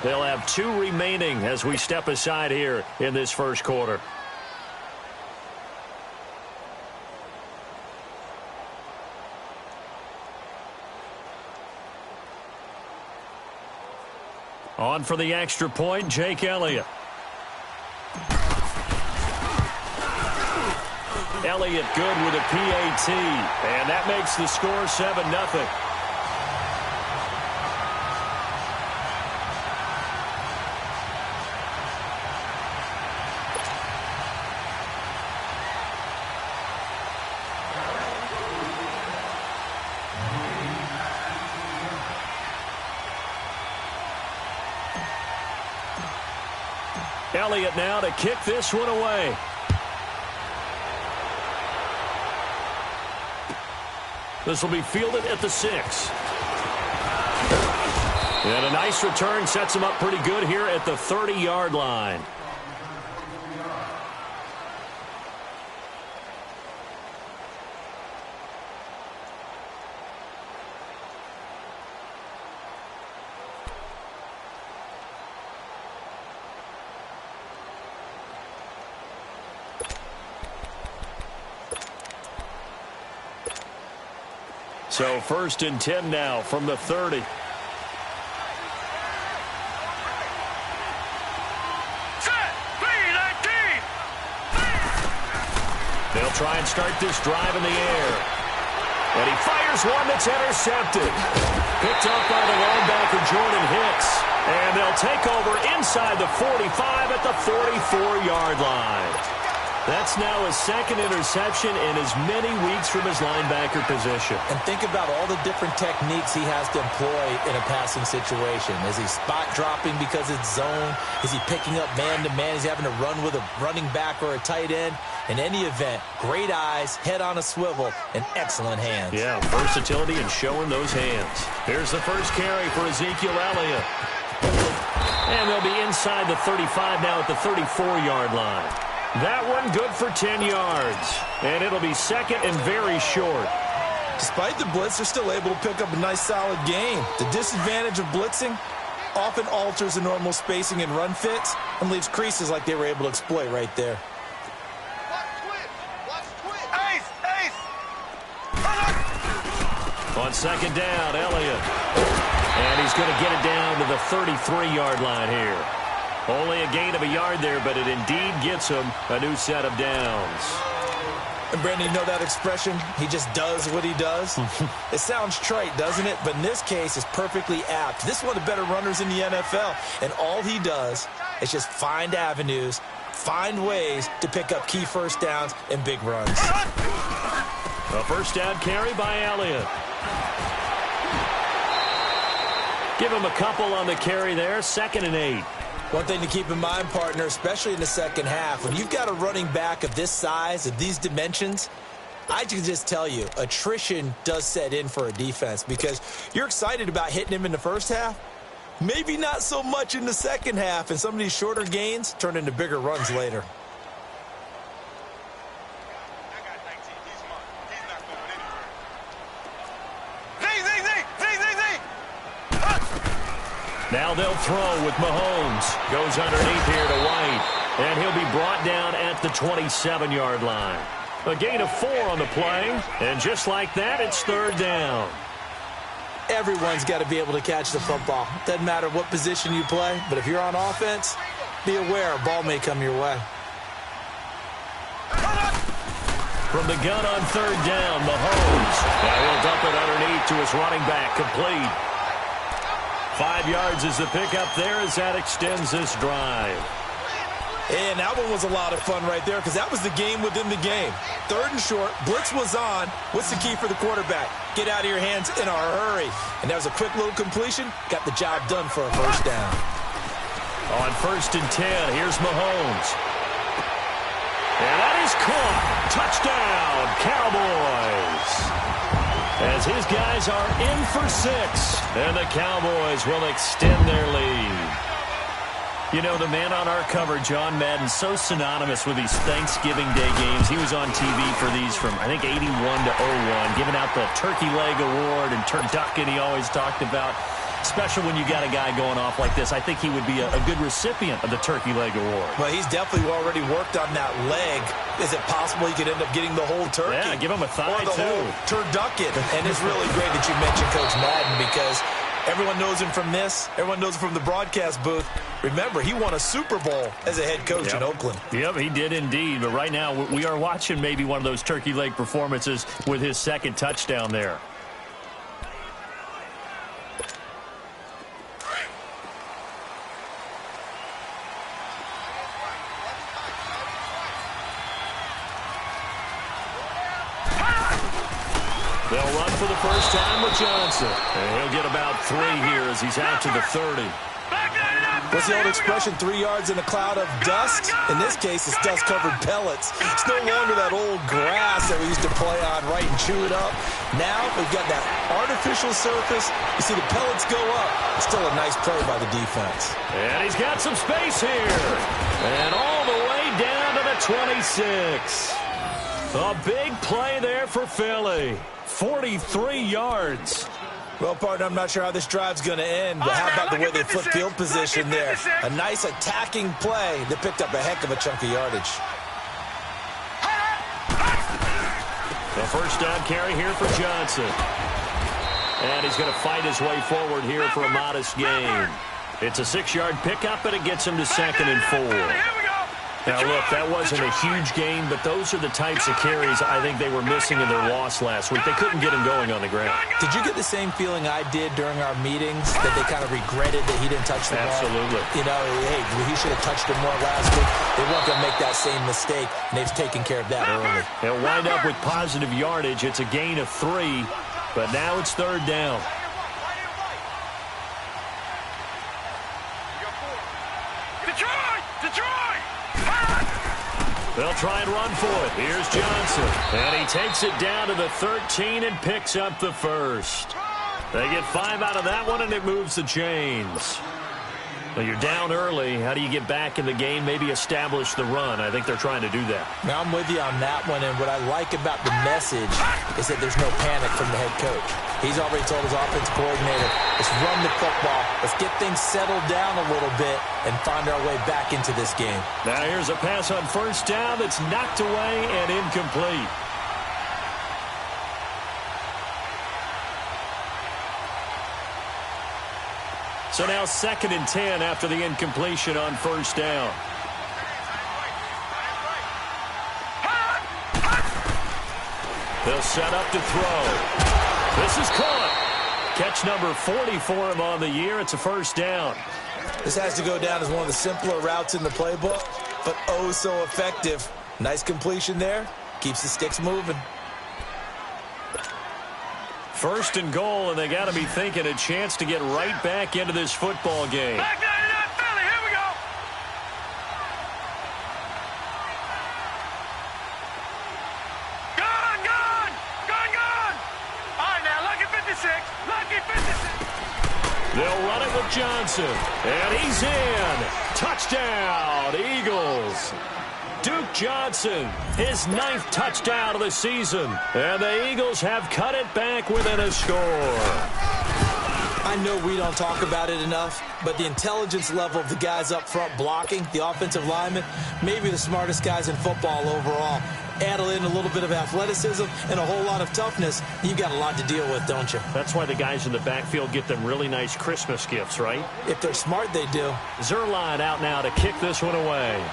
They'll have 2 remaining as we step aside here in this first quarter. On for the extra point, Jake Elliott. Elliott good with a PAT, and that makes the score 7-0. Elliott now to kick this one away. This will be fielded at the 6. And a nice return sets him up pretty good here at the 30-yard line. So 1st and 10 now from the 30. They'll try and start this drive in the air. And he fires one that's intercepted. Picked up by the linebacker Jordan Hicks. And they'll take over inside the 45 at the 44-yard line. That's now his 2nd interception in as many weeks from his linebacker position. And think about all the different techniques he has to employ in a passing situation. Is he spot dropping because it's zone? Is he picking up man-to-man? Is he having to run with a running back or a tight end? In any event, great eyes, head on a swivel, and excellent hands. Yeah, versatility and showing those hands. Here's the first carry for Ezekiel Elliott. And they'll be inside the 35 now at the 34-yard line. That one good for 10 yards. And it'll be 2nd and very short. Despite the blitz, they're still able to pick up a nice solid gain. The disadvantage of blitzing often alters the normal spacing and run fits and leaves creases like they were able to exploit right there. On 2nd down, Elliott. And he's going to get it down to the 33-yard line here. Only a gain of a yard there, but it indeed gets him a new set of downs. And, Brandon, you know that expression, he just does what he does? It sounds trite, doesn't it? But in this case, it's perfectly apt. This is one of the better runners in the NFL, and all he does is just find avenues, find ways to pick up key first downs and big runs. A first down carry by Elliott. Give him a couple on the carry there, 2nd and 8. One thing to keep in mind, partner, especially in the second half, when you've got a running back of this size, of these dimensions, I can just tell you, attrition does set in for a defense because you're excited about hitting him in the first half. Maybe not so much in the second half, and some of these shorter gains turn into bigger runs later. Now they'll throw with Mahomes. Goes underneath here to White. And he'll be brought down at the 27-yard line. A gain of 4 on the play. And just like that, it's 3rd down. Everyone's got to be able to catch the football. Doesn't matter what position you play, but if you're on offense, be aware a ball may come your way. From the gun on 3rd down, Mahomes. Now he'll dump it underneath to his running back, complete. 5 yards is the pickup there as that extends this drive. And that one was a lot of fun right there because that was the game within the game. 3rd and short, blitz was on. What's the key for the quarterback? Get out of your hands in a hurry. And that was a quick little completion. Got the job done for a first down. On 1st and 10, here's Mahomes. And that is caught. Touchdown, Cowboys. As his guys are in for 6, and the Cowboys will extend their lead. You know, the man on our cover, John Madden, so synonymous with these Thanksgiving Day games. He was on TV for these from, I think, 81 to 01, giving out the Turkey Leg Award and turducken he always talked about. Especially when you got a guy going off like this. I think he would be a good recipient of the Turkey Leg Award. Well, he's definitely already worked on that leg. Is it possible he could end up getting the whole turkey? Yeah, give him a thigh, or the whole turducken. And it's really great that you mentioned Coach Madden, because everyone knows him from this. Everyone knows him from the broadcast booth. Remember, he won a Super Bowl as a head coach in Oakland. Yep, he did indeed. But right now, we are watching maybe one of those turkey leg performances with his second touchdown there. They'll run for the first time with Johnson. And he'll get about 3 here as he's out to the 30. What's the old expression, 3 yards in a cloud of dust? In this case, it's dust-covered pellets. It's no longer that old grass that we used to play on, right, and chew it up. Now we've got that artificial surface. You see the pellets go up. It's still a nice play by the defense. And he's got some space here. And all the way down to the 26. A big play there for Philly. 43 yards. Well, partner, I'm not sure how this drive's going to end, but how about the way they flip field position there? A nice attacking play that picked up a heck of a chunk of yardage. The first down carry here for Johnson. And he's going to fight his way forward here for a modest gain. It's a 6-yard pickup, and it gets him to 2nd and 4. Now, look, that wasn't a huge gain, but those are the types of carries I think they were missing in their loss last week. They couldn't get him going on the ground. Did you get the same feeling I did during our meetings, that they kind of regretted that he didn't touch the ball? Absolutely. You know, hey, he should have touched it more last week. They weren't going to make that same mistake, and they've taken care of that early. They'll wind up with positive yardage. It's a gain of 3, but now it's 3rd down. They'll try and run for it. Here's Johnson. And he takes it down to the 13 and picks up the first. They get 5 out of that one, and it moves the chains. Well, you're down early. How do you get back in the game? Maybe establish the run. I think they're trying to do that. Now, I'm with you on that one, and what I like about the message is that there's no panic from the head coach. He's already told his offensive coordinator, let's run the football, let's get things settled down a little bit and find our way back into this game. Now here's a pass on first down that's knocked away and incomplete. So now 2nd and 10 after the incompletion on first down. They'll set up to throw. This is caught. Catch number 40 for him on the year. It's a first down. This has to go down as one of the simpler routes in the playbook, but oh so effective. Nice completion there. Keeps the sticks moving. 1st and goal, and they got to be thinking a chance to get right back into this football game. Back down to that Philly. Here we go. Gone. All right, now, lucky 56. Lucky 56. They'll run it with Johnson, and he's in. Touchdown, Eagles. Duke Johnson, his 9th touchdown of the season. And the Eagles have cut it back within a score. I know we don't talk about it enough, but the intelligence level of the guys up front blocking, the offensive linemen, maybe the smartest guys in football overall. Add in a little bit of athleticism and a whole lot of toughness, you've got a lot to deal with, don't you? That's why the guys in the backfield get them really nice Christmas gifts, right? If they're smart, they do. Zerline out now to kick this one away.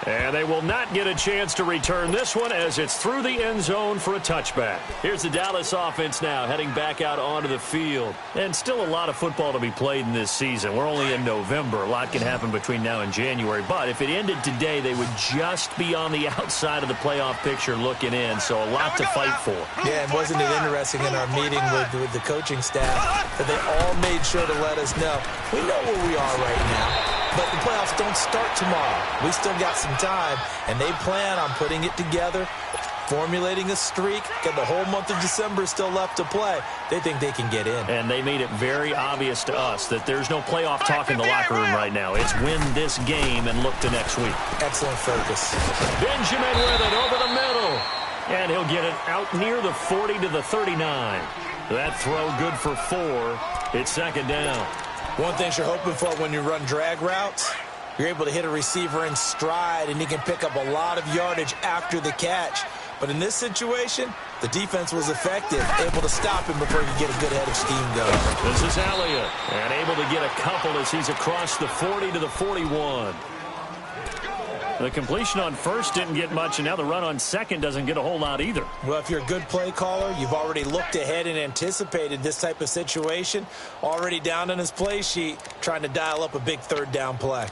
And they will not get a chance to return this one as it's through the end zone for a touchback. Here's the Dallas offense now heading back out onto the field. And still a lot of football to be played in this season. We're only in November. A lot can happen between now and January. But if it ended today, they would just be on the outside of the playoff picture looking in. So a lot to fight for. Yeah, and wasn't it interesting in our meeting with the coaching staff that they all made sure to let us know, we know where we are right now. But the playoffs don't start tomorrow. We still got some time, and they plan on putting it together, formulating a streak. Got the whole month of December still left to play. They think they can get in. And they made it very obvious to us that there's no playoff talk in the locker room right now. It's win this game and look to next week. Excellent focus. Benjamin with it over the middle. And he'll get it out near the 40 to the 39. That throw good for 4. It's second down. One thing you're hoping for when you run drag routes, you're able to hit a receiver in stride, and you can pick up a lot of yardage after the catch. But in this situation, the defense was effective, able to stop him before he could get a good head of steam going. This is Elliott, and able to get a couple as he's across the 40 to the 41. The completion on first didn't get much, and now the run on second doesn't get a whole lot either. Well, if you're a good play caller, you've already looked ahead and anticipated this type of situation. Already down on his play sheet, trying to dial up a big third down play.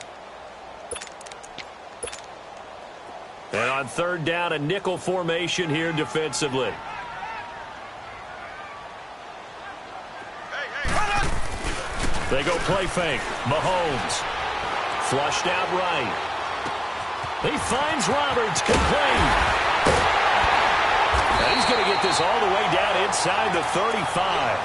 And on third down, a nickel formation here defensively. They go play fake. Mahomes. Flushed out right. He finds Roberts, complete. And he's going to get this all the way down inside the 35.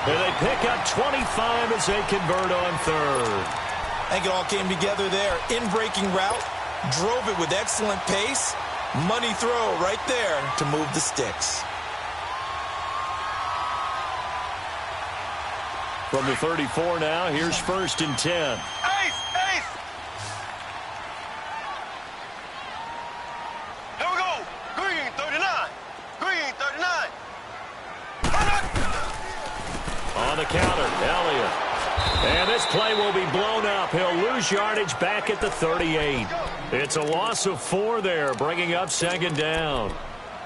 And they pick up 25 as they convert on third. I think it all came together there. In-breaking route, drove it with excellent pace. Money throw right there to move the sticks. From the 34 now, here's first and 10. On the counter, Elliott. And this play will be blown up. He'll lose yardage back at the 38. It's a loss of 4 there, bringing up second down.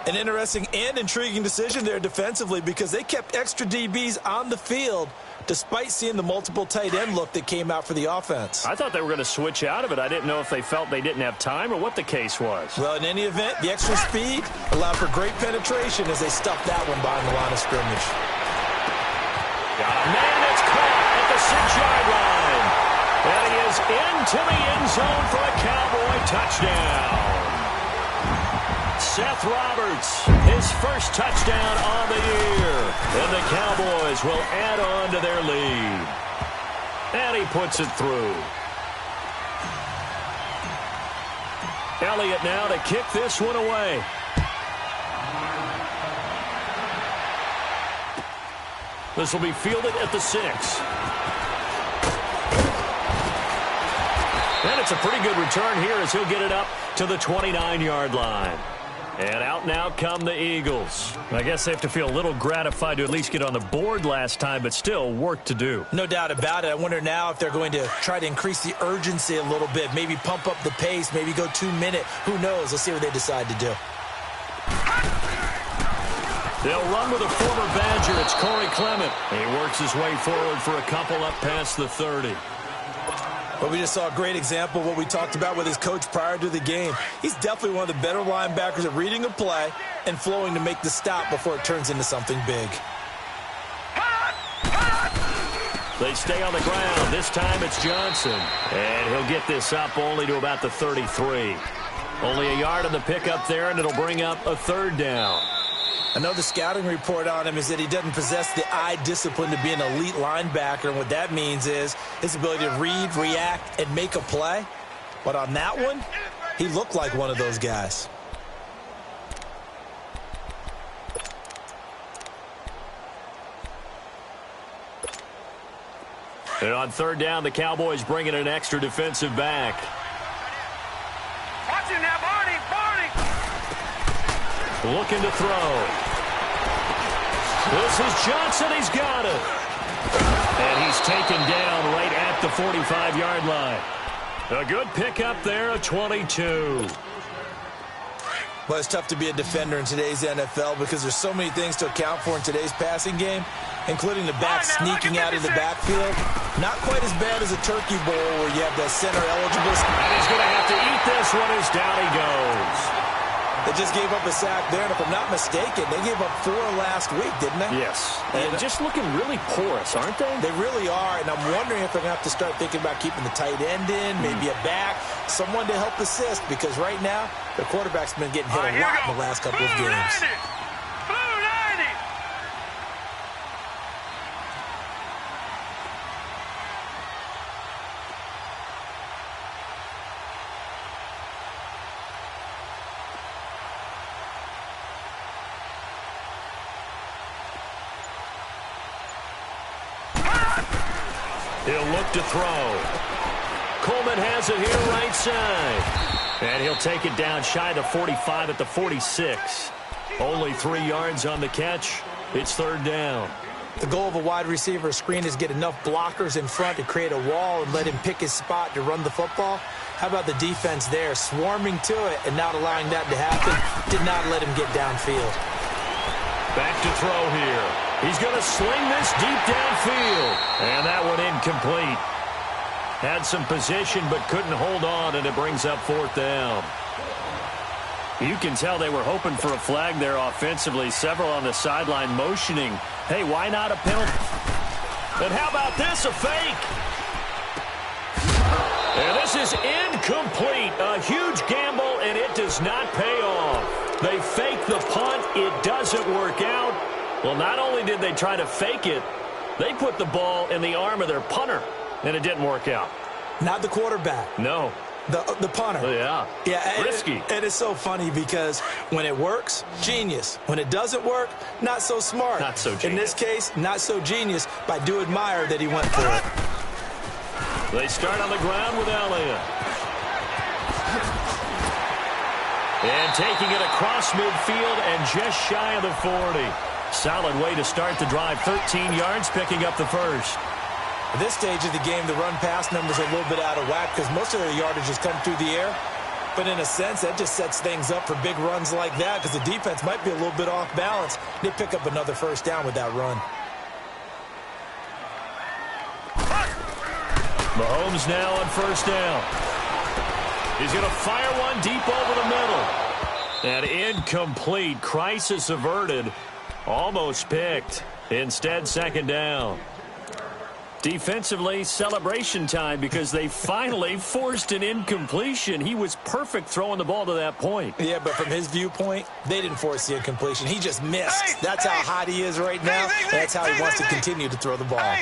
An interesting and intriguing decision there defensively because they kept extra DBs on the field despite seeing the multiple tight end look that came out for the offense. I thought they were going to switch out of it. I didn't know if they felt they didn't have time or what the case was. Well, in any event, the extra speed allowed for great penetration as they stuffed that one behind the line of scrimmage. Got a man that's caught at the 6-yard line. And he is into the end zone for a Cowboy touchdown. Seth Roberts, his first touchdown on the year. And the Cowboys will add on to their lead. And he puts it through. Elliott now to kick this one away. This will be fielded at the 6. And it's a pretty good return here as he'll get it up to the 29-yard line. And out now come the Eagles. I guess they have to feel a little gratified to at least get on the board last time, but still work to do. No doubt about it. I wonder now if they're going to try to increase the urgency a little bit, maybe pump up the pace, maybe go 2-minute. Who knows? Let's see what they decide to do. They'll run with a former Badger. It's Corey Clement. He works his way forward for a couple up past the 30. But we just saw a great example of what we talked about with his coach prior to the game. He's definitely one of the better linebackers at reading a play and flowing to make the stop before it turns into something big. They stay on the ground. This time it's Johnson. And he'll get this up only to about the 33. Only a yard on the pickup there, and it'll bring up a third down. I know the scouting report on him is that he doesn't possess the eye discipline to be an elite linebacker. And what that means is his ability to read, react, and make a play. But on that one, he looked like one of those guys. And on third down, the Cowboys bring in an extra defensive back. Watch him now, Barney! Looking to throw. This is Johnson. He's got it. And he's taken down right at the 45-yard line. A good pickup there, a 22. Well, it's tough to be a defender in today's NFL because there's so many things to account for in today's passing game, including the back sneaking out of the backfield. Not quite as bad as a turkey bowl where you have the center eligible. And he's going to have to eat this one as down he goes. They just gave up a sack there, and if I'm not mistaken, they gave up 4 last week, didn't they? Yes. And just looking really porous, aren't they? They really are, and I'm wondering if they're going to have to start thinking about keeping the tight end in, maybe a back, someone to help assist, because right now, their quarterback's been getting hit a lot in the last couple of games. He'll look to throw. Coleman has it here right side. And he'll take it down shy of the 45 at the 46. Only 3 yards on the catch. It's third down. The goal of a wide receiver screen is get enough blockers in front to create a wall and let him pick his spot to run the football. How about the defense there, swarming to it and not allowing that to happen? Did not let him get downfield. Back to throw here. He's going to sling this deep downfield. And that one incomplete. Had some position but couldn't hold on, and it brings up fourth down. You can tell they were hoping for a flag there offensively. Several on the sideline motioning. Hey, why not a penalty? And how about this, a fake? And this is incomplete. A huge gamble, and it does not pay off. They fake the punt. It doesn't work out. Well, not only did they try to fake it, they put the ball in the arm of their punter, and it didn't work out. Not the quarterback. No. The punter. Yeah. Yeah. Risky. And it's so funny because when it works, genius. When it doesn't work, not so smart. Not so genius. In this case, not so genius, but I do admire that he went for it. They start on the ground with Elliott. And taking it across midfield and just shy of the 40. Solid way to start the drive. 13 yards, picking up the first. At this stage of the game, the run-pass numbers are a little bit out of whack because most of their yardage has come through the air. But in a sense, that just sets things up for big runs like that because the defense might be a little bit off balance. They pick up another first down with that run. Mahomes now on first down. He's going to fire one deep over the middle. And incomplete. Crisis averted. Almost picked. Instead, second down. Defensively, celebration time because they finally forced an incompletion. He was perfect throwing the ball to that point. Yeah, but from his viewpoint, they didn't force the incompletion. He just missed. That's how hot he is right now. That's how he wants to continue to throw the ball.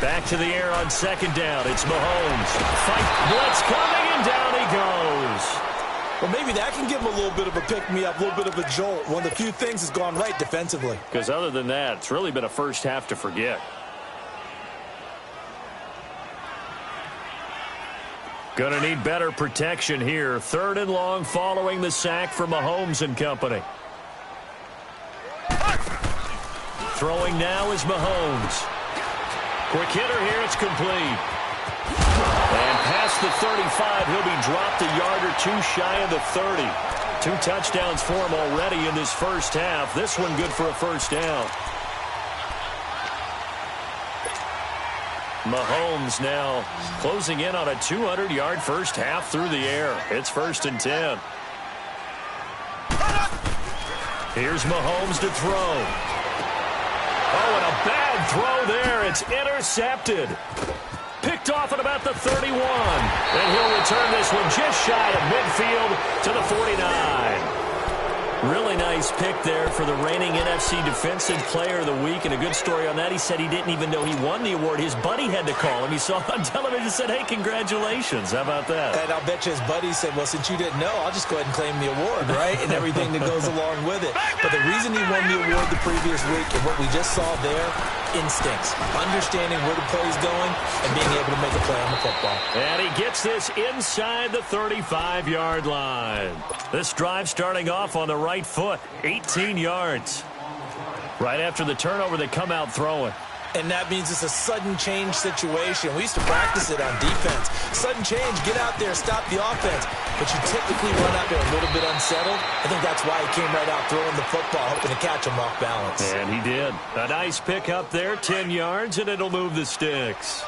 Back to the air on second down. It's Mahomes. Fight blitz coming, and down he goes. Well, maybe that can give him a little bit of a pick-me-up, a little bit of a jolt. One of the few things has gone right defensively. Because other than that, it's really been a first half to forget. Going to need better protection here. Third and long following the sack for Mahomes and company. Throwing now is Mahomes. Quick hitter here, it's complete. And past the 35, he'll be dropped a yard or two shy of the 30. 2 touchdowns for him already in this first half. This one good for a first down. Mahomes now closing in on a 200-yard first half through the air. It's 1st and 10. Here's Mahomes to throw. Oh, and a bad throw there. It's intercepted. Picked off at about the 31. And he'll return this one just shy of midfield to the 49. Really nice pick there for the reigning NFC Defensive Player of the Week. And a good story on that. He said he didn't even know he won the award. His buddy had to call him. He saw it on television and said, hey, congratulations. How about that? And I'll bet you his buddy said, well, since you didn't know, I'll just go ahead and claim the award, right? And everything that goes along with it. But the reason he won the award the previous week and what we just saw there, instincts, understanding where the play is going and being able to make a play on the football. And he gets this inside the 35-yard line. This drive starting off on the right foot, 18 yards. Right after the turnover, they come out throwing. And that means it's a sudden change situation. We used to practice it on defense. Sudden change, get out there, stop the offense. But you typically run out there a little bit unsettled. I think that's why he came right out throwing the football, hoping to catch him off balance. And he did. A nice pick up there, 10 yards, and it'll move the sticks.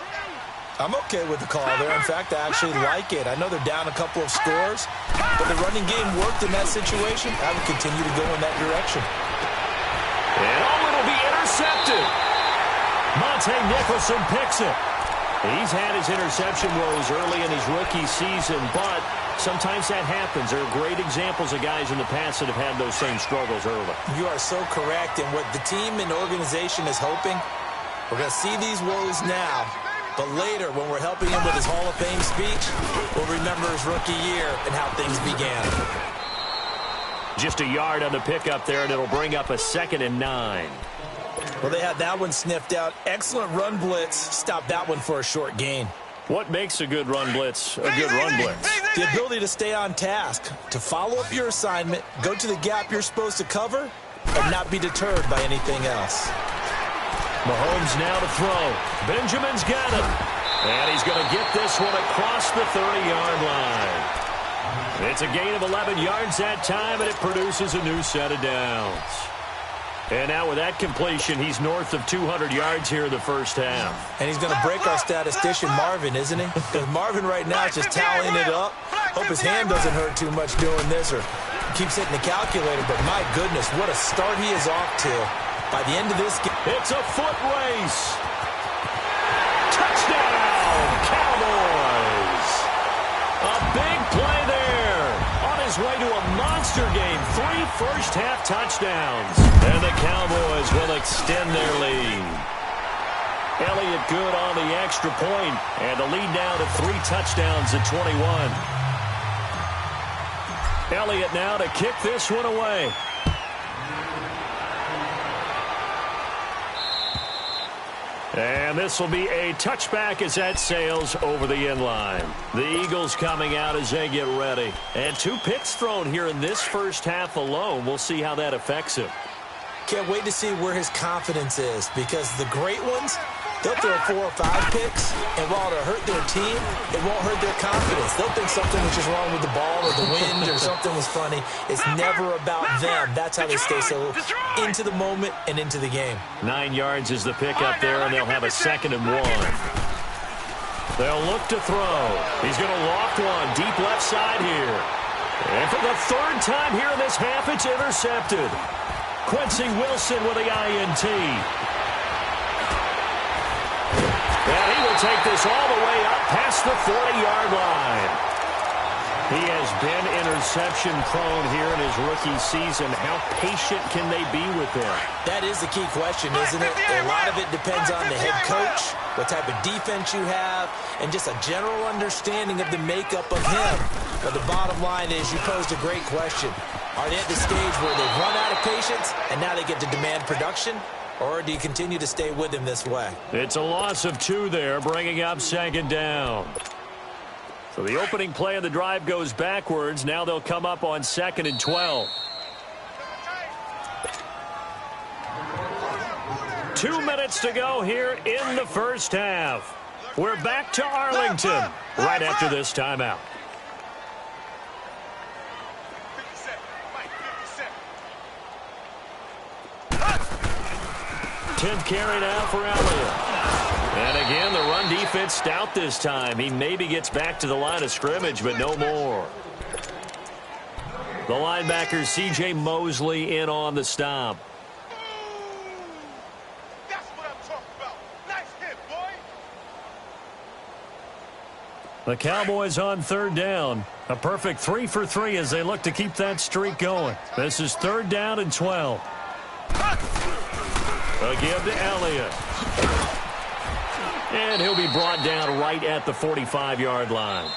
I'm okay with the call there. In fact, I actually like it. I know they're down a couple of scores, but the running game worked in that situation. I would continue to go in that direction. And it'll be intercepted. Monte Nicholson picks it. He's had his interception woes early in his rookie season, but sometimes that happens. There are great examples of guys in the past that have had those same struggles early. You are so correct. And what the team and organization is hoping, we're going to see these woes now, but later when we're helping him with his Hall of Fame speech, we'll remember his rookie year and how things began. Just a yard on the pickup there, and it'll bring up a 2nd and 9. Well, they had that one sniffed out. Excellent run blitz. Stop that one for a short gain. What makes a good run blitz a good run blitz? The ability to stay on task, to follow up your assignment, go to the gap you're supposed to cover, and not be deterred by anything else. Mahomes now to throw. Benjamin's got him. And he's going to get this one across the 30-yard line. It's a gain of 11 yards that time, and it produces a new set of downs. And now with that completion, he's north of 200 yards here in the first half. And he's going to break our statistician, Marvin, isn't he? Because Marvin right now is just tallying it up. Hope his hand doesn't hurt too much doing this or keeps hitting the calculator. But my goodness, what a start he is off to. By the end of this game, it's a foot race. Touchdown, Cowboys. A big play there. On his way to a monster game. 3 first-half touchdowns. And the Cowboys will extend their lead. Elliott good on the extra point. And the lead now to 3 touchdowns at 21. Elliott now to kick this one away. And this will be a touchback as that sails over the end line. The Eagles coming out as they get ready. And 2 picks thrown here in this first half alone. We'll see how that affects him. Can't wait to see where his confidence is, because the great ones, they'll throw 4 or 5 picks, and while it'll hurt their team, it won't hurt their confidence. They'll think something was just wrong with the ball or the wind or something was funny. It's never about them. That's how they stay so into the moment and into the game. 9 yards is the pickup there, and they'll have a 2nd and 1. They'll look to throw. He's going to loft one deep left side here. And for the 3rd time here in this half, it's intercepted. Quincy Wilson with the INT. And he will take this all the way up past the 40-yard line. He has been interception-prone here in his rookie season. How patient can they be with him? That is the key question, isn't it? A lot of it depends on the head coach, what type of defense you have, and just a general understanding of the makeup of him. But the bottom line is, you posed a great question. Are they at the stage where they've run out of patience and now they get to demand production? Or do you continue to stay with him this way? It's a loss of 2 there, bringing up 2nd down. So the opening play of the drive goes backwards. Now they'll come up on 2nd and 12. 2 minutes to go here in the first half. We're back to Arlington right after this timeout. 10th carry now for Elliott. And again, the run defense stout this time. He maybe gets back to the line of scrimmage, but no more. The linebacker, C.J. Mosley, in on the stop. That's what I'm talking about. Nice hit, boy. The Cowboys on 3rd down. A perfect 3 for 3 as they look to keep that streak going. This is 3rd down and 12. Again to Elliott. And he'll be brought down right at the 45-yard line.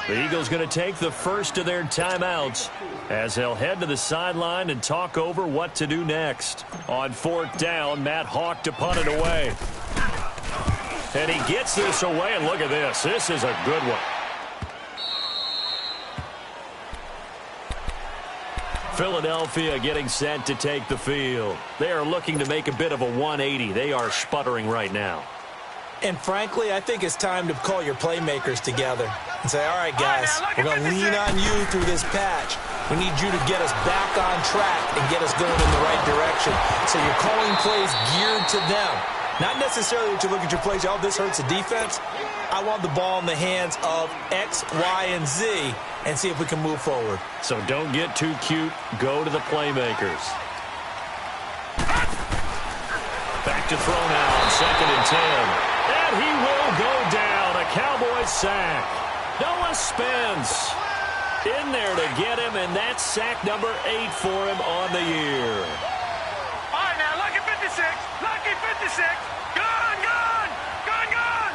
The Eagles going to take the first of their timeouts as they'll head to the sideline and talk over what to do next. On 4th down, Matt Hawk to punt it away. And he gets this away, and look at this. This is a good one. Philadelphia getting set to take the field. They are looking to make a bit of a 180. They are sputtering right now. And frankly, I think it's time to call your playmakers together and say, all right, guys, we're going to lean on you through this patch. We need you to get us back on track and get us going in the right direction. So you're calling plays geared to them. Not necessarily that you look at your plays, oh, this hurts the defense. I want the ball in the hands of X, Y, and Z and see if we can move forward. So don't get too cute. Go to the playmakers. Back to throw now on 2nd and 10. And he will go down. A Cowboys sack. Noah Spence in there to get him, and that's sack number 8 for him on the year. All right, now, lucky 56. Lucky 56. Gone, gone. Gone, gone.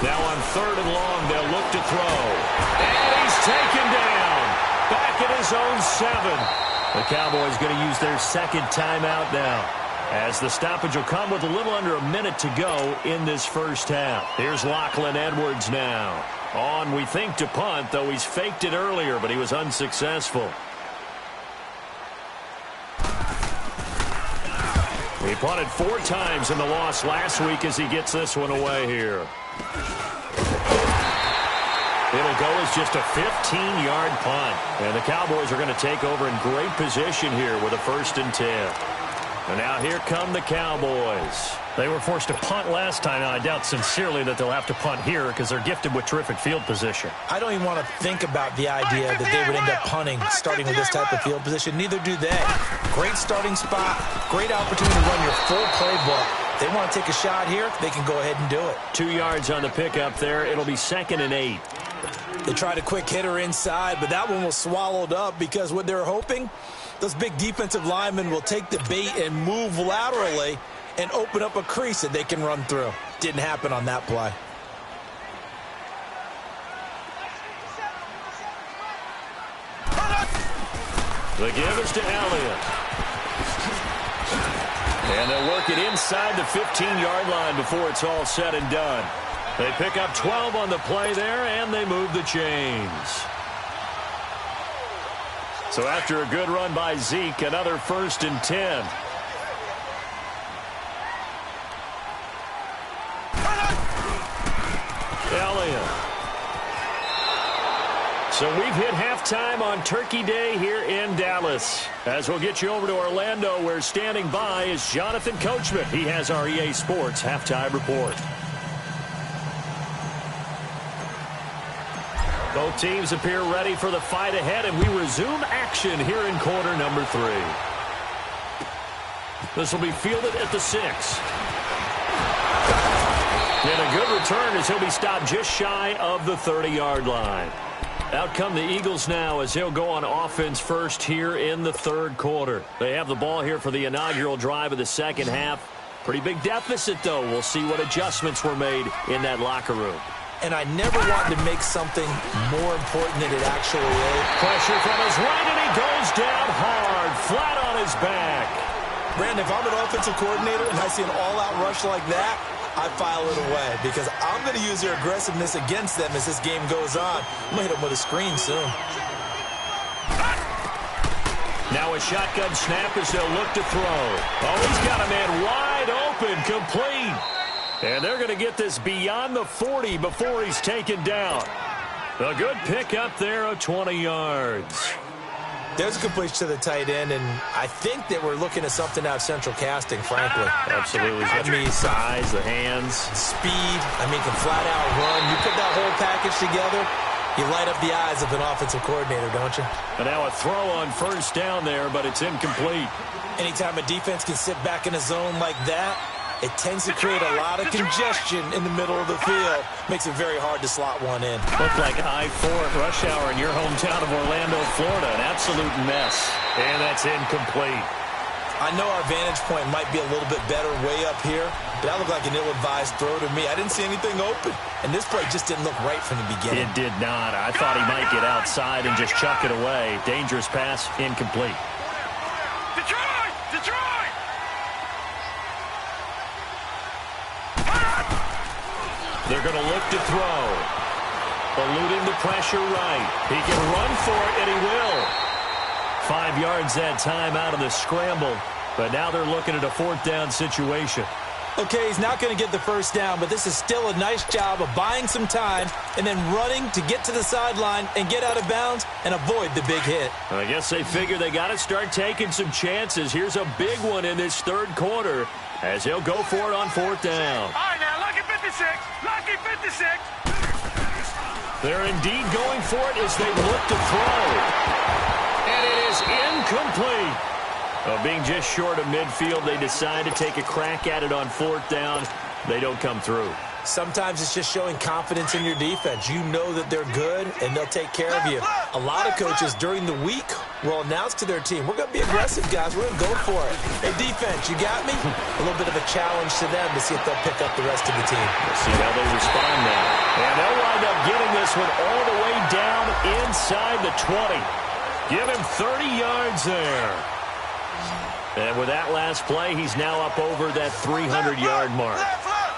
Now on 3rd and long. They'll look to throw. And he's taken down. Back at his own 7. The Cowboys going to use their second timeout now, as the stoppage will come with a little under a minute to go in this first half. Here's Lachlan Edwards now. On, we think, to punt, though he's faked it earlier, but he was unsuccessful. He punted 4 times in the loss last week as he gets this one away here. It'll go as just a 15-yard punt. And the Cowboys are going to take over in great position here with a 1st and 10. And now here come the Cowboys. They were forced to punt last time. Now, I doubt sincerely that they'll have to punt here because they're gifted with terrific field position. I don't even want to think about the idea that they would end up punting starting with this type of field position. Neither do they. Great starting spot, great opportunity to run your full playbook. They want to take a shot here, they can go ahead and do it. 2 yards on the pickup there. It'll be 2nd and 8. They tried a quick hitter inside, but that one was swallowed up because what they're hoping, those big defensive linemen will take the bait and move laterally and open up a crease that they can run through. Didn't happen on that play. The give is to Elliott. And they'll work it inside the 15-yard line before it's all said and done. They pick up 12 on the play there, and they move the chains. So after a good run by Zeke, another 1st and 10. Elliott. So we've hit halftime on Turkey Day here in Dallas. As we'll get you over to Orlando, where standing by is Jonathan Coachman. He has our EA Sports halftime report. Both teams appear ready for the fight ahead, and we resume action here in quarter number 3. This will be fielded at the 6. And a good return as he'll be stopped just shy of the 30-yard line. Out come the Eagles now as they'll go on offense first here in the 3rd quarter. They have the ball here for the inaugural drive of the second half. Pretty big deficit, though. We'll see what adjustments were made in that locker room. And I never wanted to make something more important than it actually is. Pressure from his right, and he goes down hard, flat on his back. Brandon, if I'm an offensive coordinator and I see an all-out rush like that, I file it away because I'm going to use their aggressiveness against them as this game goes on. I'm going to hit them with a screen soon. Now a shotgun snap as they'll look to throw. Oh, he's got a man wide open, complete. And they're going to get this beyond the 40 before he's taken down. A good pick up there of 20 yards. There's a completion to the tight end, and I think that we're looking at something out of central casting, frankly. Absolutely. I mean, size, the hands. Speed, can flat out run. You put that whole package together, you light up the eyes of an offensive coordinator, don't you? And now a throw on 1st down there, but it's incomplete. Anytime a defense can sit back in a zone like that, it tends to create a lot of congestion in the middle of the field. Makes it very hard to slot one in. Looked like I-4 at rush hour in your hometown of Orlando, Florida. An absolute mess. And that's incomplete. I know our vantage point might be a little bit better way up here, but that looked like an ill-advised throw to me. I didn't see anything open. And this play just didn't look right from the beginning. It did not. I thought he might get outside and just chuck it away. Dangerous pass, incomplete. Detroit! Detroit! They're going to look to throw. Eluding the pressure right. He can run for it, and he will. 5 yards that time out of the scramble. But now they're looking at a 4th down situation. Okay, he's not going to get the 1st down, but this is still a nice job of buying some time and then running to get to the sideline and get out of bounds and avoid the big hit. I guess they figure they got to start taking some chances. Here's a big one in this 3rd quarter as he'll go for it on 4th down. All right, now, lucky 56. Lucky 56. They're indeed going for it as they look to throw. And it is incomplete. Being just short of midfield, they decide to take a crack at it on 4th down. They don't come through. Sometimes it's just showing confidence in your defense. You know that they're good, and they'll take care of you. A lot of coaches during the week will announce to their team, we're going to be aggressive, guys. We're going to go for it. Hey, defense, you got me? A little bit of a challenge to them to see if they'll pick up the rest of the team. We'll see how they respond now. And they'll wind up getting this one all the way down inside the 20. Give him 30 yards there. And with that last play, he's now up over that 300-yard mark.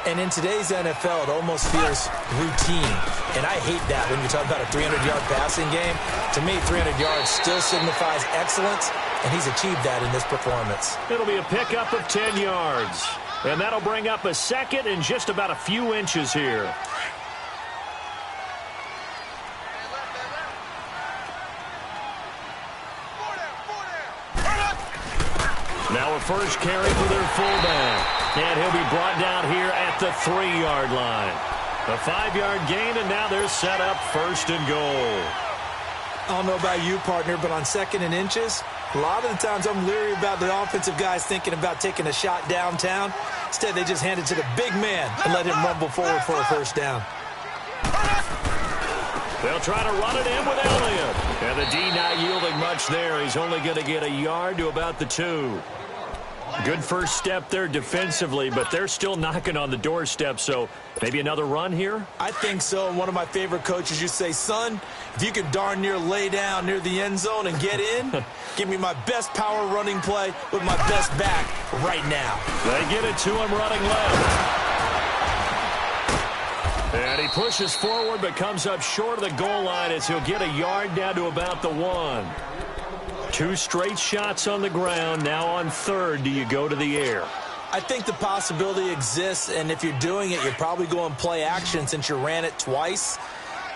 And in today's NFL, it almost feels routine. And I hate that when you're talking about a 300-yard passing game. To me, 300 yards still signifies excellence, and he's achieved that in this performance. It'll be a pickup of 10 yards. And that'll bring up a second and just about a few inches here. Now a first carry for their fullback. And he'll be brought down here at the 3-yard line. A 5-yard gain, and now they're set up first and goal. I don't know about you, partner, but on 2nd and inches, a lot of the times I'm leery about the offensive guys thinking about taking a shot downtown. Instead, they just hand it to the big man and let him rumble forward for a first down. They'll try to run it in with Elliott. And the D not yielding much there. He's only going to get a yard to about the 2. Good first step there defensively, but they're still knocking on the doorstep, so maybe another run here? I think so. And one of my favorite coaches used to say, son, if you could darn near lay down near the end zone and get in, give me my best power running play with my best back right now. They get it to him running left. And he pushes forward but comes up short of the goal line as he'll get a yard down to about the 1. 2 straight shots on the ground. Now on 3rd, do you go to the air? I think the possibility exists, and if you're doing it, you're probably going play action since you ran it twice.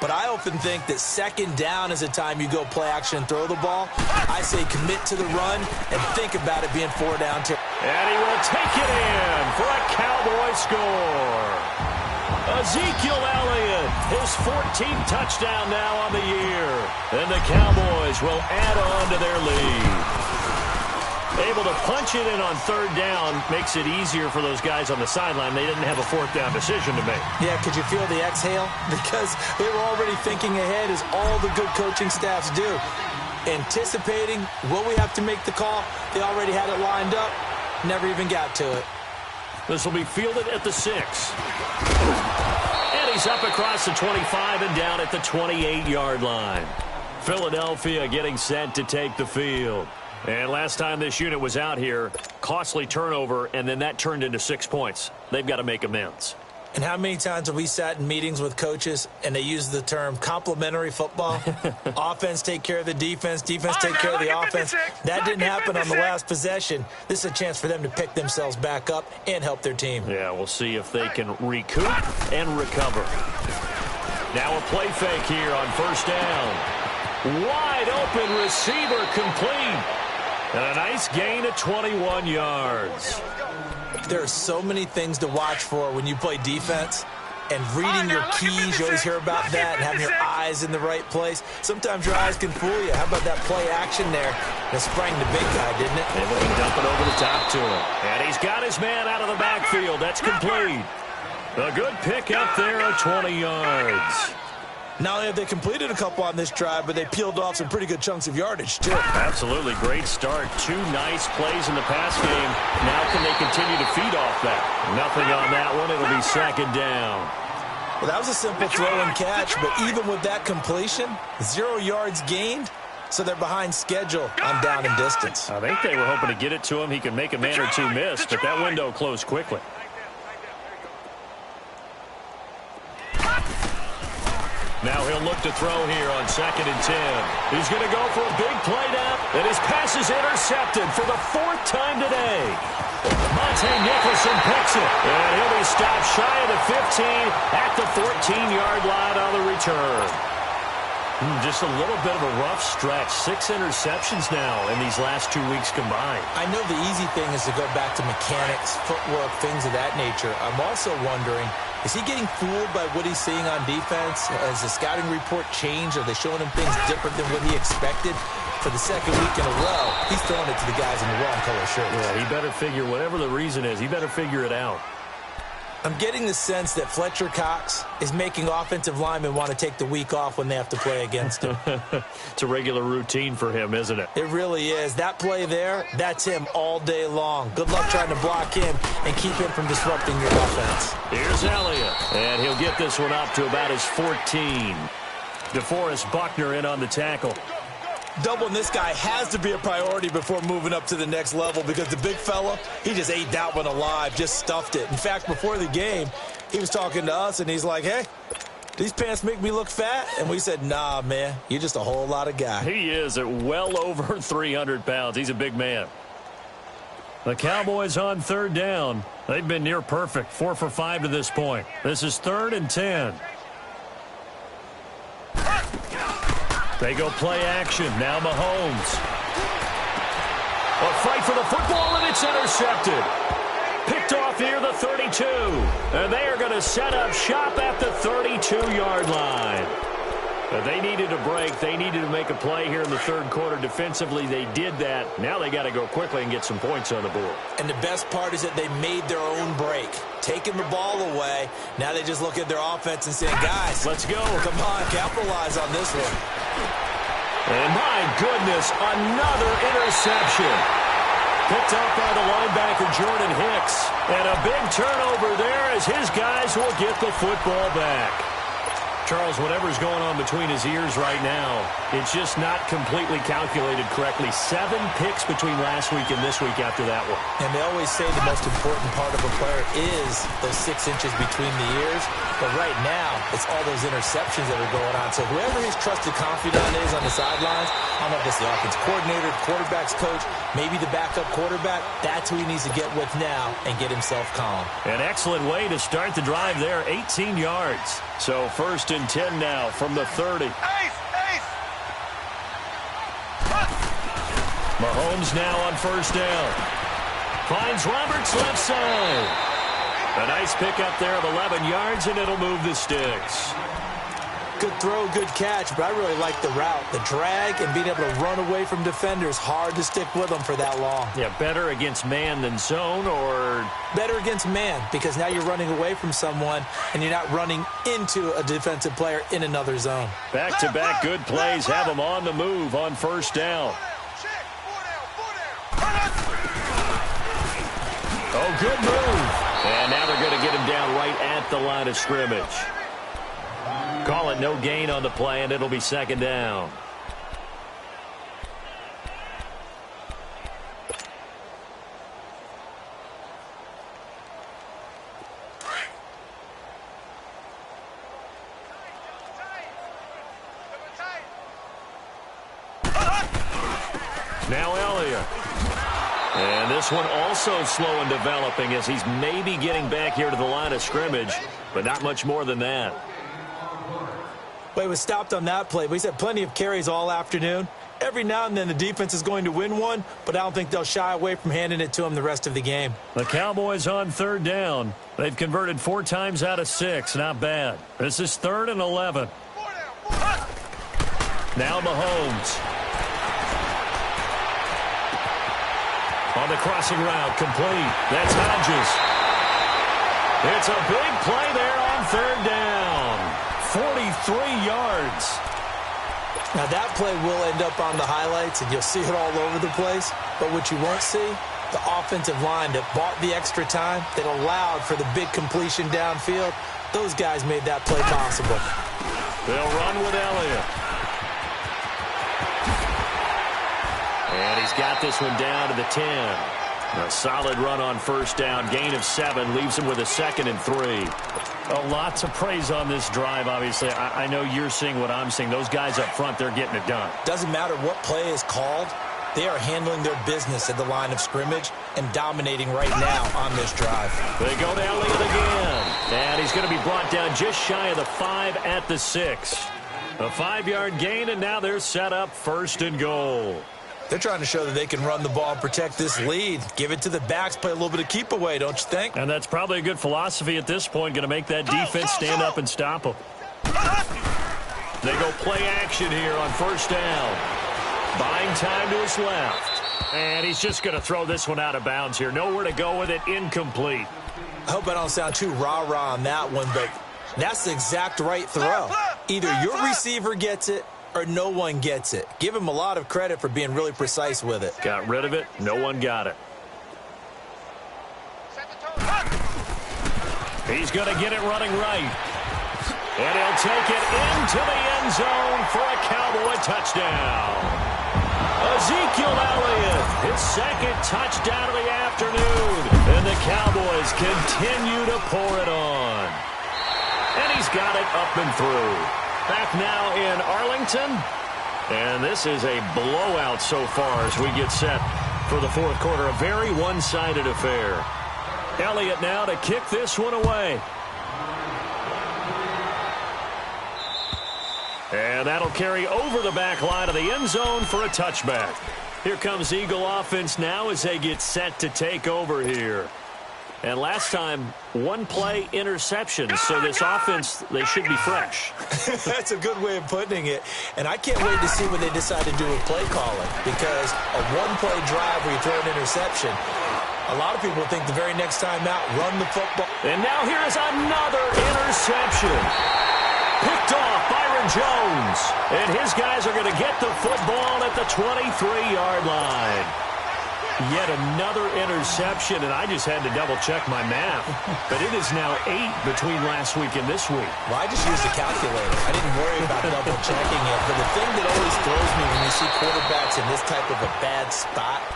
But I often think that 2nd down is a time you go play action and throw the ball. I say commit to the run and think about it being 4 down. And he will take it in for a Cowboy score. Ezekiel Elliott, his 14th touchdown now on the year. And the Cowboys will add on to their lead. Able to punch it in on 3rd down makes it easier for those guys on the sideline. They didn't have a 4th down decision to make. Yeah, could you feel the exhale? Because they were already thinking ahead, as all the good coaching staffs do. Anticipating, will we have to make the call? They already had it lined up. Never even got to it. This will be fielded at the 6. And he's up across the 25 and down at the 28-yard line. Philadelphia getting set to take the field. And last time this unit was out here, costly turnover, and then that turned into 6 points. They've got to make amends. And how many times have we sat in meetings with coaches and they use the term complementary football? Offense take care of the defense, defense take care of the offense. That didn't happen on the last possession. This is a chance for them to pick themselves back up and help their team. Yeah, we'll see if they can recoup and recover. Now a play fake here on 1st down. Wide open receiver complete. And a nice gain of 21 yards. There are so many things to watch for when you play defense. And reading your keys, you always hear about that, and having your eyes in the right place. Sometimes your eyes can fool you. How about that play action there? That sprang the big guy, didn't it? Able to dump it over the top to him. And he's got his man out of the backfield. That's complete. A good pick up there of 20 yards. Not only have they completed a couple on this drive, but they peeled off some pretty good chunks of yardage, too. Absolutely. Great start. 2 nice plays in the pass game. Now can they continue to feed off that? Nothing on that one. It'll be 2nd down. Well, that was a simple throw and catch, but even with that completion, 0 yards gained, so they're behind schedule on down and distance. I think they were hoping to get it to him. He could make a man or 2 miss, but that window closed quickly. Now he'll look to throw here on 2nd and 10. He's going to go for a big play now, and his pass is intercepted for the 4th time today. Monte Nicholson picks it, and he'll be stopped shy of the 15 at the 14-yard line on the return. Just a little bit of a rough stretch. 6 interceptions now in these last 2 weeks combined. I know the easy thing is to go back to mechanics, footwork, things of that nature. I'm also wondering, is he getting fooled by what he's seeing on defense? Has the scouting report changed? Are they showing him things different than what he expected? For the 2nd week in a row, he's throwing it to the guys in the wrong color shirts. Yeah, he better figure, whatever the reason is, he better figure it out. I'm getting the sense that Fletcher Cox is making offensive linemen want to take the week off when they have to play against him. It's a regular routine for him, isn't it? It really is. That play there, that's him all day long. Good luck trying to block him and keep him from disrupting your offense. Here's Elliott, and he'll get this one up to about his 14. DeForest Buckner in on the tackle. Doubling this guy has to be a priority before moving up to the next level because the big fella, he just ate that one alive, just stuffed it. In fact, before the game, he was talking to us, and he's like, hey, these pants make me look fat? And we said, nah, man, you're just a whole lot of guy. He is at well over 300 pounds. He's a big man. The Cowboys on third down. They've been near perfect, 4 for 5 to this point. This is 3rd and 10. They go play action. Now Mahomes. A fight for the football, and it's intercepted. Picked off near the 32. And they are going to set up shop at the 32-yard line. They needed a break. They needed to make a play here in the third quarter. Defensively, they did that. Now they got to go quickly and get some points on the board. And the best part is that they made their own break. Taking the ball away. Now they just look at their offense and say, guys, let's go. Come on, capitalize on this one. And my goodness, another interception. Picked up by the linebacker, Jordan Hicks. And a big turnover there as his guys will get the football back. Charles, whatever's going on between his ears right now, it's just not completely calculated correctly. 7 picks between last week and this week after that one. And they always say the most important part of a player is those 6 inches between the ears. But right now, it's all those interceptions that are going on. So whoever his trusted confidant is on the sidelines, I don't know if it's the offense coordinator, the quarterback's coach, maybe the backup quarterback, that's who he needs to get with now and get himself calm. An excellent way to start the drive there, 18 yards. So 1st and 10 now from the 30. Mahomes now on 1st down. Finds Roberts left side. A nice pickup there of 11 yards, and it'll move the sticks. Good throw, good catch, but I really like the route. The drag and being able to run away from defenders, hard to stick with them for that long. Yeah, better against man than zone, or? Better against man, because now you're running away from someone and you're not running into a defensive player in another zone. Back-to-back good plays have them on the move on 1st down. Oh, good move. And now they're going to get him down right at the line of scrimmage. Call it no gain on the play, and it'll be 2nd down. Now Elliott. And this one also slow in developing as he's maybe getting back here to the line of scrimmage, but not much more than that. Well, he was stopped on that play, but he's had plenty of carries all afternoon. Every now and then the defense is going to win one, but I don't think they'll shy away from handing it to him the rest of the game. The Cowboys on 3rd down. They've converted 4 times out of 6. Not bad. This is 3rd and 11. Now Mahomes. On the crossing route, complete. That's Hodges. It's a big play there on 3rd down. 43 yards. Now that play will end up on the highlights, and you'll see it all over the place. But what you won't see, the offensive line that bought the extra time, that allowed for the big completion downfield, those guys made that play possible. They'll run with Elliott. And he's got this one down to the 10. A solid run on 1st down. Gain of 7 leaves him with a 2nd and 3. Lots of praise on this drive, obviously. I know you're seeing what I'm seeing. Those guys up front, they're getting it done. Doesn't matter what play is called. They are handling their business at the line of scrimmage and dominating right now on this drive. They go to Elliott again. And he's going to be brought down just shy of the 5 at the 6. A 5-yard gain, and now they're set up 1st and goal. They're trying to show that they can run the ball and protect this lead. Give it to the backs, play a little bit of keep away, don't you think? And that's probably a good philosophy at this point, going to make that defense stand up and stop them. They go play action here on 1st down. Buying time to his left. And he's just going to throw this one out of bounds here. Nowhere to go with it. Incomplete. I hope I don't sound too rah-rah on that one, but that's the exact right throw. Either your receiver gets it or no one gets it. Give him a lot of credit for being really precise with it. Got rid of it. No one got it. He's going to get it running right. And he'll take it into the end zone for a Cowboy touchdown. Ezekiel Elliott, his second touchdown of the afternoon. And the Cowboys continue to pour it on. And he's got it up and through. Back now in Arlington. And this is a blowout so far as we get set for the fourth quarter. A very one-sided affair. Elliott now to kick this one away. And that'll carry over the back line of the end zone for a touchback. Here comes Eagle offense now as they get set to take over here. And last time, one play interception. So this offense, they should be fresh. That's a good way of putting it. And I can't wait to see what they decide to do with play calling. Because a one-play drive where you throw an interception, a lot of people think the very next time out, run the football. And now here is another interception. Picked off Byron Jones. And his guys are going to get the football at the 23-yard line. Yet another interception, and I just had to double-check my math. But it is now 8 between last week and this week. Well, I just used a calculator. I didn't worry about double-checking it. But the thing that always throws me when you see quarterbacks in this type of a bad spot,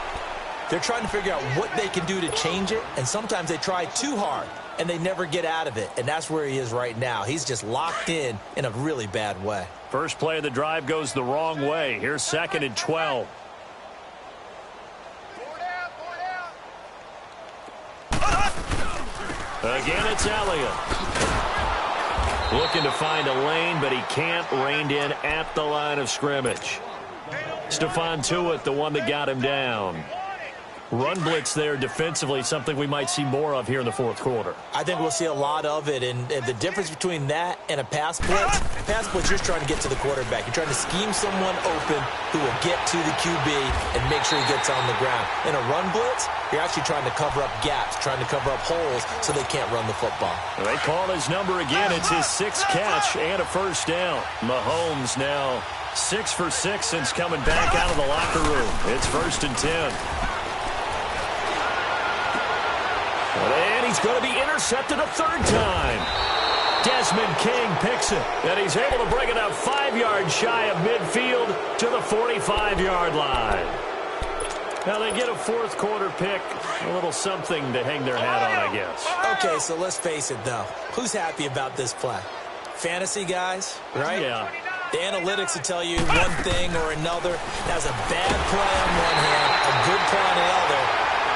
they're trying to figure out what they can do to change it, and sometimes they try too hard, and they never get out of it. And that's where he is right now. He's just locked in a really bad way. First play of the drive goes the wrong way. Here's 2nd and 12. Again, it's Elliott. Looking to find a lane, but he can't. Reined in at the line of scrimmage. Stephon Tuitt, the one that got him down. Run blitz there defensively, something we might see more of here in the fourth quarter. I think we'll see a lot of it, and the difference between that and a pass blitz, you're trying to get to the quarterback. You're trying to scheme someone open who will get to the QB and make sure he gets on the ground. In a run blitz, you're actually trying to cover up gaps, trying to cover up holes so they can't run the football. They call his number again. It's his 6th catch and a first down. Mahomes now 6 for 6 since coming back out of the locker room. It's 1st and 10. And he's going to be intercepted a third time. Desmond King picks it, and he's able to bring it up 5 yards shy of midfield to the 45-yard line. Now they get a fourth quarter pick, a little something to hang their hat on, I guess. Okay, so let's face it, though. Who's happy about this play? Fantasy guys, right? Yeah. The analytics will tell you one thing or another. That's a bad play on one hand, a good play on the other.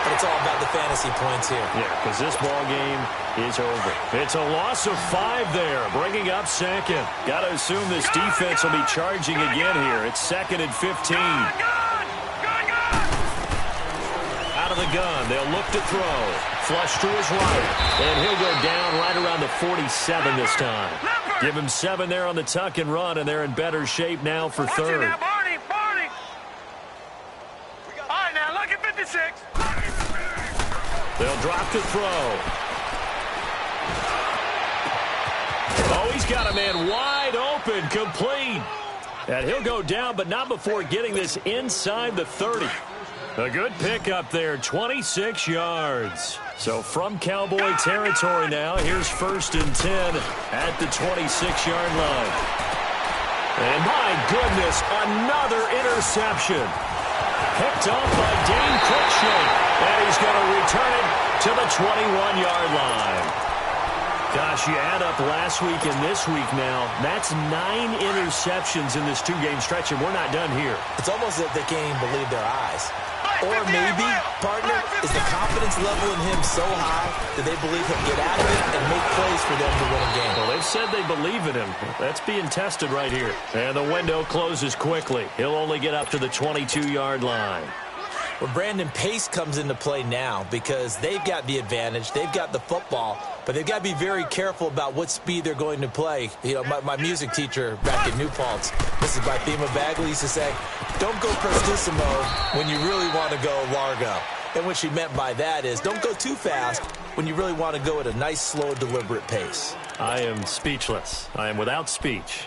But it's all about the fantasy points here. Yeah, because this ball game is over. It's a loss of 5 there, bringing up 2nd. Got to assume this defense will be charging again here. It's 2nd and 15. Out of the gun, they'll look to throw. Flush to his right, and he'll go down right around the 47 this time. Give him 7 there on the tuck and run, and they're in better shape now for 3rd. Look at 56. They'll drop to throw. Oh, he's got a man wide open, complete. And he'll go down, but not before getting this inside the 30. A good pickup there, 26 yards. So from Cowboy territory now, here's 1st and 10 at the 26-yard line. And my goodness, another interception. Picked off by Dane Cruikshank, and he's going to return it to the 21-yard line. Gosh, you add up last week and this week now, that's 9 interceptions in this 2-game stretch, and we're not done here. It's almost as if they can't even believe their eyes. Or maybe, partner, is the confidence level in him so high that they believe he'll get out of it and make plays for them to win a game. Well, they've said they believe in him. That's being tested right here. And the window closes quickly. He'll only get up to the 22-yard line. Well, Brandon, pace comes into play now because they've got the advantage. They've got the football, but But they've got to be very careful about what speed they're going to play. You know, my music teacher back in New Paltz, Mrs. Bythema Bagley, used to say, don't go prestissimo when you really want to go largo. And what she meant by that is don't go too fast when you really want to go at a nice, slow, deliberate pace. I am speechless. I am without speech.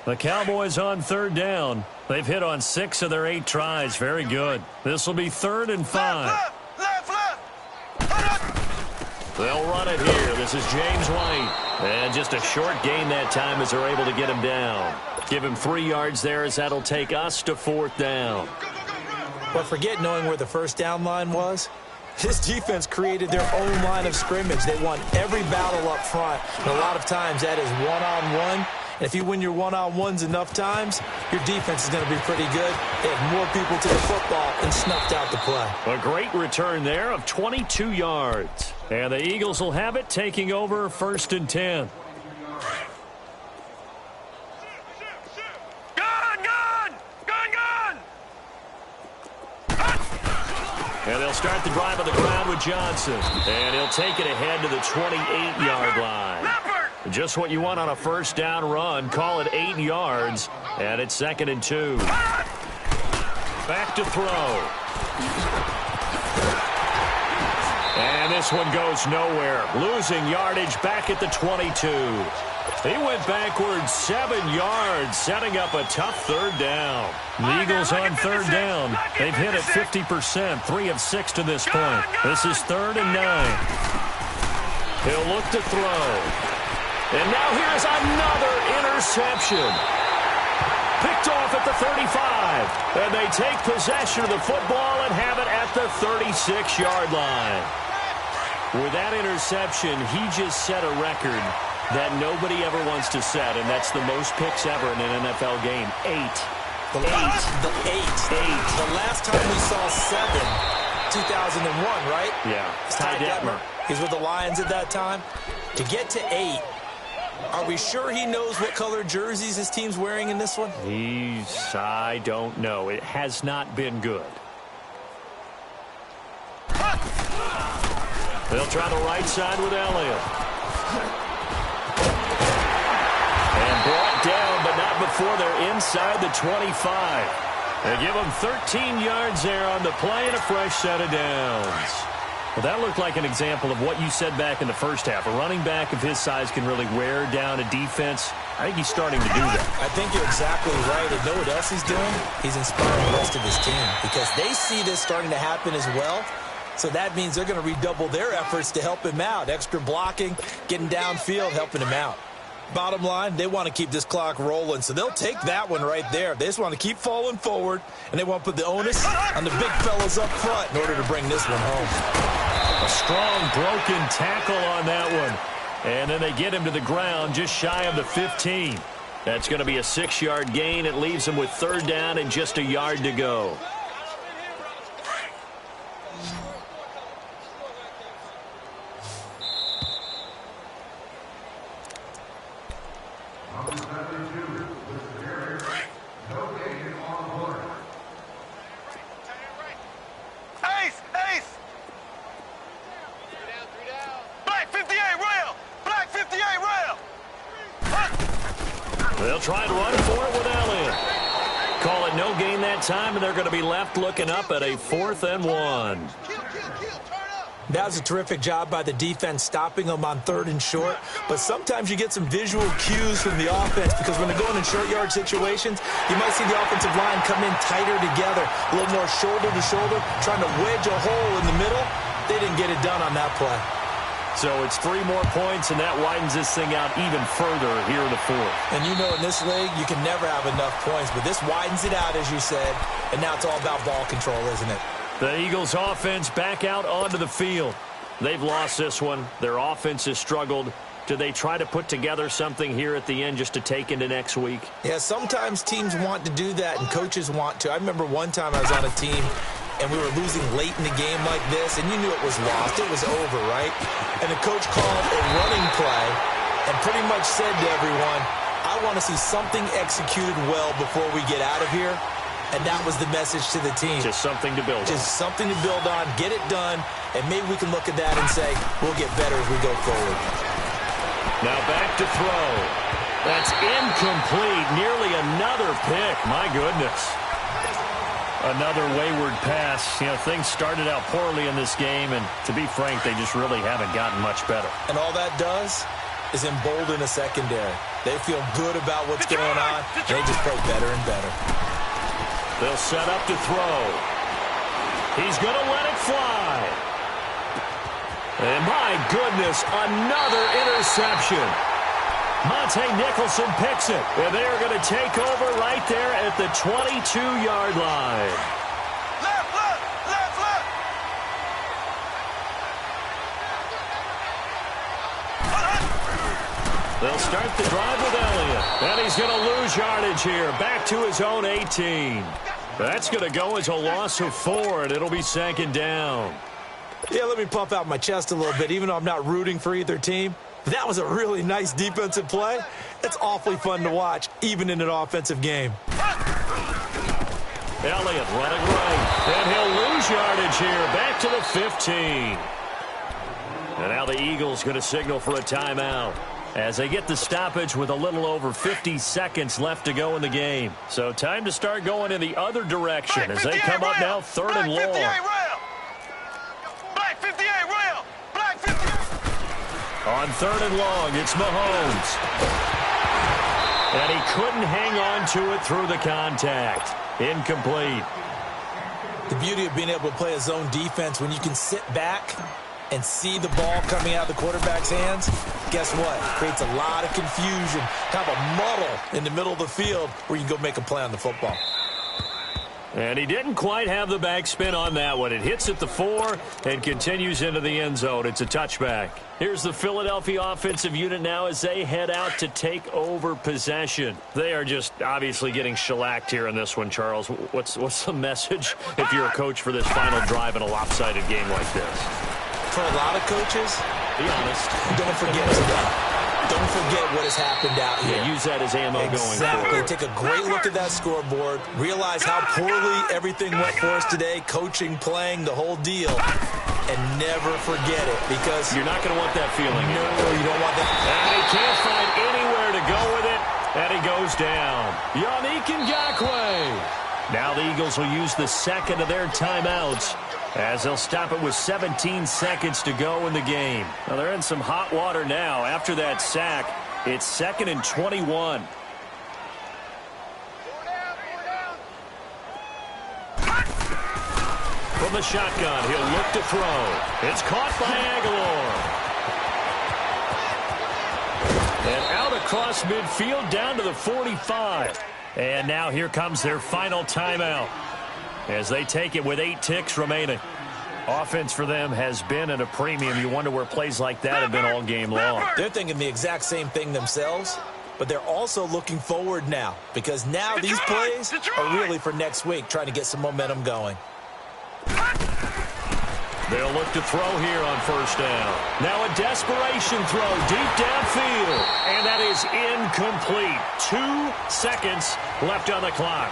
The Cowboys on third down. They've hit on 6 of their 8 tries. Very good. This will be 3rd and 5. They'll run it here. This is James White. And just a short gain that time as they're able to get him down. Give him 3 yards there as that'll take us to 4th down. But forget knowing where the first down line was. This defense created their own line of scrimmage. They won every battle up front. And a lot of times that is one-on-one. And if you win your one-on-ones enough times, your defense is going to be pretty good. They have more people to the football and snuffed out the play. A great return there of 22 yards. And the Eagles will have it, taking over 1st and 10. And they'll start the drive on the ground with Johnson. And he'll take it ahead to the 28-yard line. Just what you want on a first down run. Call it 8 yards. And it's 2nd and 2. Back to throw. And this one goes nowhere. Losing yardage back at the 22. He went backwards 7 yards, setting up a tough 3rd down. The Eagles on 3rd down. They've hit it 50%, 3 of 6 to this point. This is 3rd and 9. He'll look to throw. And now here's another interception. Picked off at the 35. And they take possession of the football and have it at the 36-yard line. With that interception, he just set a record that nobody ever wants to set, and that's the most picks ever in an NFL game. 8. The last time we saw 7, 2001, right? Yeah. Ty Detmer. He's with the Lions at that time. To get to 8, are we sure he knows what color jerseys his team's wearing in this one? I don't know. It has not been good. They'll try the right side with Elliott. And brought down, but not before they're inside the 25. They give them 13 yards there on the play and a fresh set of downs. Well, that looked like an example of what you said back in the first half. A running back of his size can really wear down a defense. I think he's starting to do that. I think you're exactly right. And know what else he's doing? He's inspiring the rest of his team because they see this starting to happen as well. So that means they're going to redouble their efforts to help him out. Extra blocking, getting downfield, helping him out. Bottom line, they want to keep this clock rolling, so they'll take that one right there. They just want to keep falling forward, and they want to put the onus on the big fellas up front in order to bring this one home. A strong broken tackle on that one. And then they get him to the ground just shy of the 15. That's going to be a 6-yard gain. It leaves them with 3rd down and just a yard to go. They'll try and run for it with Elliott. Call it no gain that time, and they're going to be left looking up at a 4th and 1. That was a terrific job by the defense stopping them on 3rd and short. But sometimes you get some visual cues from the offense because when they're going in short yard situations, you might see the offensive line come in tighter together, a little more shoulder to shoulder, trying to wedge a hole in the middle. They didn't get it done on that play. So it's 3 more points, and that widens this thing out even further here in the 4th. And you know in this league, you can never have enough points, but this widens it out, as you said, and now it's all about ball control, isn't it? The Eagles' offense back out onto the field. They've lost this one. Their offense has struggled. Do they try to put together something here at the end just to take into next week? Yeah, sometimes teams want to do that, and coaches want to. I remember one time I was on a team, and we were losing late in the game like this, and you knew it was lost. It was over, right? And the coach called a running play and pretty much said to everyone, I want to see something executed well before we get out of here. And that was the message to the team. Just something to build on. Just something to build on, get it done, and maybe we can look at that and say, we'll get better as we go forward. Now back to throw. That's incomplete. Nearly another pick. My goodness. Another wayward pass. You know, things started out poorly in this game, and to be frank, they just really haven't gotten much better. And all that does is embolden a secondary. They feel good about what's going on, and they just play better and better. They'll set up to throw. He's going to let it fly. And my goodness, another interception. Monte Nicholson picks it. And they are going to take over right there at the 22-yard line. Left, left, left, left. They'll start the drive with Elliott. And he's going to lose yardage here. Back to his own 18. That's going to go as a loss of 4, and it'll be second down. Yeah, let me puff out my chest a little bit, even though I'm not rooting for either team. That was a really nice defensive play. It's awfully fun to watch, even in an offensive game. Elliott running right, and he'll lose yardage here. Back to the 15. And now the Eagles going to signal for a timeout as they get the stoppage with a little over 50 seconds left to go in the game. So time to start going in the other direction as they come up now 3rd and long. Black 58 rail. Black 58. On 3rd and long, it's Mahomes. And he couldn't hang on to it through the contact. Incomplete. The beauty of being able to play a zone defense when you can sit back and see the ball coming out of the quarterback's hands, guess what? It creates a lot of confusion, kind of a muddle in the middle of the field where you can go make a play on the football. And he didn't quite have the backspin on that one. It hits at the 4 and continues into the end zone. It's a touchback. Here's the Philadelphia offensive unit now as they head out to take over possession. They are just obviously getting shellacked here in this one, Charles. What's the message if you're a coach for this final drive in a lopsided game like this? For a lot of coaches, be honest, don't forget today. Don't forget what has happened out here. Yeah, use that as ammo going forward. Take a great look at that scoreboard. Realize how poorly everything went for us today. Coaching, playing, the whole deal. And never forget it because you're not going to want that feeling. No, you don't want that. And he can't find anywhere to go with it. And he goes down. Yannick Ngakoue. Now the Eagles will use the second of their timeouts as they'll stop it with 17 seconds to go in the game. Now they're in some hot water now. After that sack, it's 2nd and 21. From the shotgun, he'll look to throw. It's caught by Aguilar. And out across midfield down to the 45. And now here comes their final timeout as they take it with 8 ticks remaining. Offense for them has been at a premium. You wonder where plays like that have been all game long. They're thinking the exact same thing themselves, but they're also looking forward now because now these plays are really for next week, trying to get some momentum going. They'll look to throw here on 1st down. Now a desperation throw deep downfield, and that is incomplete. 2 seconds left on the clock.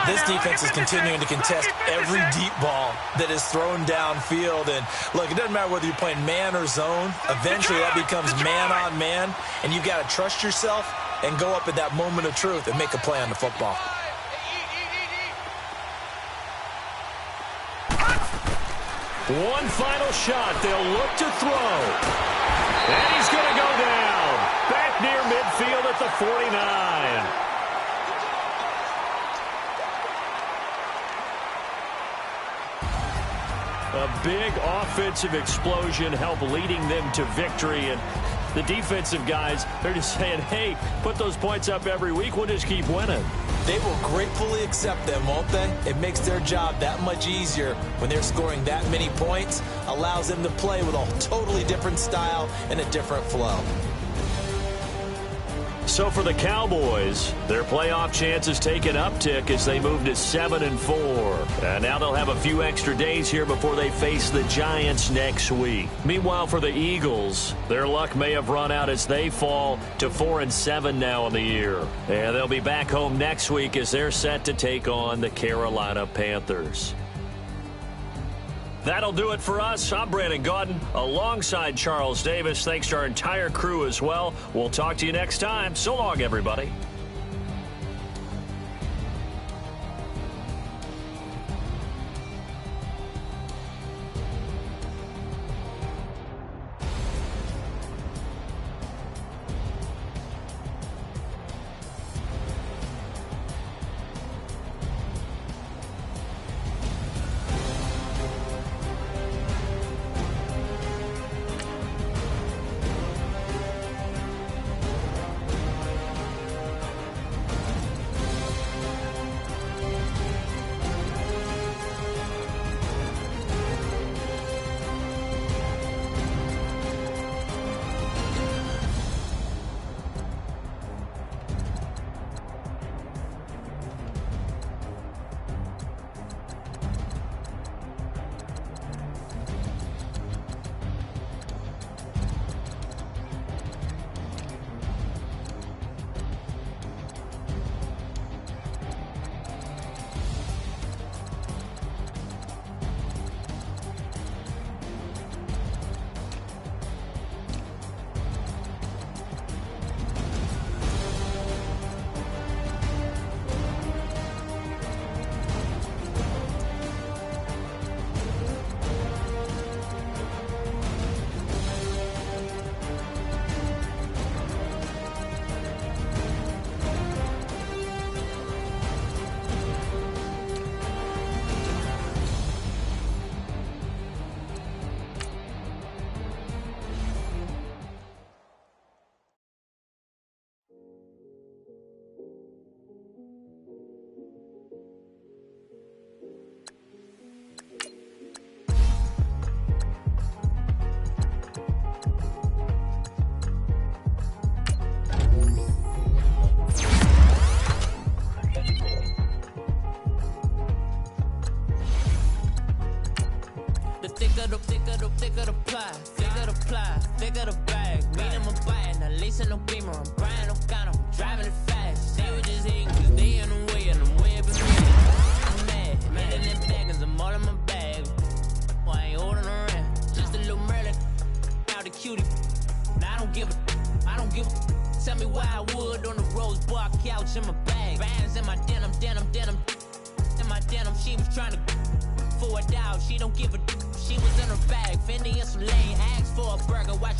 This defense is continuing to contest every deep ball that is thrown downfield. And, look, it doesn't matter whether you're playing man or zone. Eventually, that becomes man-on-man, and you've got to trust yourself and go up at that moment of truth and make a play on the football. One final shot. They'll look to throw. And he's going to go down. Back near midfield at the 49. A big offensive explosion helped leading them to victory. And the defensive guys, they're just saying, hey, put those points up every week. We'll just keep winning. They will gratefully accept them, won't they? It makes their job that much easier when they're scoring that many points. Allows them to play with a totally different style and a different flow. So for the Cowboys, their playoff chances take an uptick as they move to 7-4. And now they'll have a few extra days here before they face the Giants next week. Meanwhile, for the Eagles, their luck may have run out as they fall to 4-7 now in the year. And they'll be back home next week as they're set to take on the Carolina Panthers. That'll do it for us. I'm Brandon Gaudin alongside Charles Davis. Thanks to our entire crew as well. We'll talk to you next time. So long, everybody. Thicker the pie, thicker the bag. Mean I'm a buyer, not leasing no beamer. I'm buying no gun, I'm driving it fast. They were just hating cause they in the way and I'm way up in the way. I'm mad in them baggins, I'm all in my bag. Well, I ain't holding around, just a little Merlin. Out the cutie, I don't give a. Tell me why I would on the rose bar couch in my bag. Bands in my denim. In my denim, she was trying to for a doubt. She don't give a. She was in her bag, Fendi and some lane. Asked for a burger, watch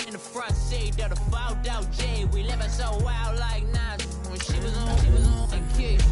in the front seat of the fouled out J. We living so wild like Nas when she was on vacation.